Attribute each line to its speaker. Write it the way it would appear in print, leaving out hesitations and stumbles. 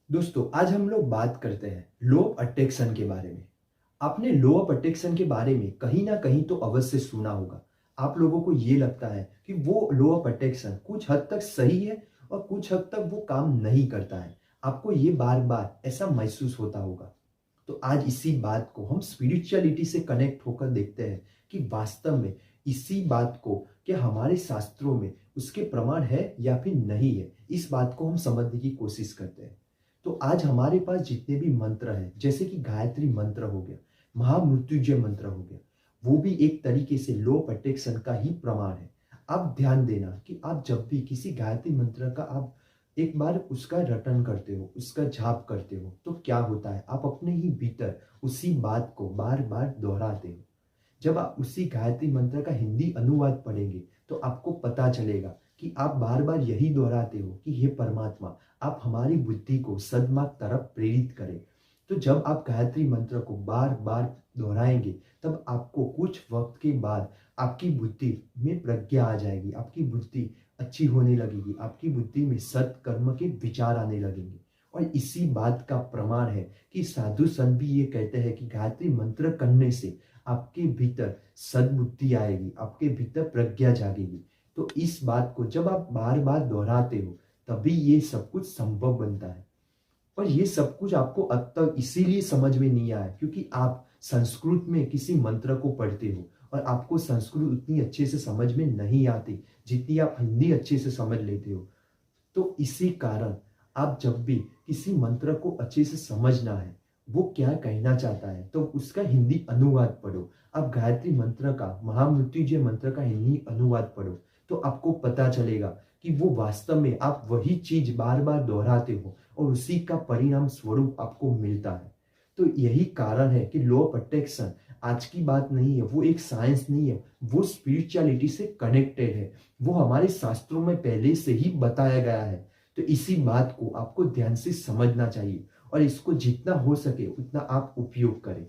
Speaker 1: दोस्तों, आज हम लोग बात करते हैं लॉ ऑफ अट्रैक्शन के बारे में। आपने लॉ ऑफ अट्रैक्शन के बारे में कहीं ना कहीं तो अवश्य सुना होगा। आप लोगों को ये लगता है कि वो लॉ ऑफ अट्रैक्शन कुछ हद तक सही है और कुछ हद तक वो काम नहीं करता है। आपको ये बार बार ऐसा महसूस होता होगा। तो आज इसी बात को हम स्पिरिचुअलिटी से कनेक्ट होकर देखते हैं कि वास्तव में इसी बात को क्या हमारे शास्त्रों में उसके प्रमाण है या फिर नहीं है। इस बात को हम समझने की कोशिश करते हैं। तो आज हमारे पास जितने भी मंत्र हैं, जैसे कि गायत्री मंत्र हो गया, महामृत्युंजय मंत्र हो गया, वो भी एक तरीके से लॉ ऑफ अट्रैक्शन का ही प्रमाण है। आप ध्यान देना कि आप जब भी किसी गायत्री मंत्र का आप एक बार उसका रटन करते हो, उसका जाप करते हो, तो क्या होता है, आप अपने ही भीतर उसी बात को बार बार दोहराते हो। जब आप उसी गायत्री मंत्र का हिंदी अनुवाद पढ़ेंगे तो आपको पता चलेगा कि आप बार बार यही दोहराते हो कि हे परमात्मा, आप हमारी बुद्धि को सद्मार्ग तरफ प्रेरित करें। तो जब आप गायत्री मंत्र को बार बार दोहराएंगे तब आपको कुछ वक्त के बाद आपकी बुद्धि में प्रज्ञा आ जाएगी, आपकी बुद्धि अच्छी होने लगेगी, आपकी बुद्धि में सत्कर्म के विचार आने लगेंगे। और इसी बात का प्रमाण है कि साधु संत भी ये कहते हैं कि गायत्री मंत्र करने से आपके भीतर सद्बुद्धि आएगी, आपके भीतर प्रज्ञा जागेगी। तो इस बात को जब आप बार बार दोहराते हो तभी ये सब कुछ संभव बनता है। और ये सब कुछ आपको अब तक इसीलिए समझ में नहीं आया क्योंकि आप संस्कृत में किसी मंत्र को पढ़ते हो और आपको संस्कृत उतनी अच्छे से समझ में नहीं आती जितनी आप हिंदी अच्छे से समझ लेते हो। तो इसी कारण आप जब भी किसी मंत्र को अच्छे से समझना है, वो क्या कहना चाहता है, तो उसका हिंदी अनुवाद पढ़ो। आप गायत्री मंत्र का, महामृत्युंजय मंत्र का हिंदी अनुवाद पढ़ो तो आपको पता चलेगा कि वो वास्तव में आप वही चीज बार बार दोहराते हो और उसी का परिणाम स्वरूप आपको मिलता है। तो यही कारण है कि लॉ ऑफ अट्रैक्शन आज की बात नहीं है, वो एक साइंस नहीं है, वो स्पिरिचुअलिटी से कनेक्टेड है। वो हमारे शास्त्रों में पहले से ही बताया गया है। तो इसी बात को आपको ध्यान से समझना चाहिए और इसको जितना हो सके उतना आप उपयोग करें।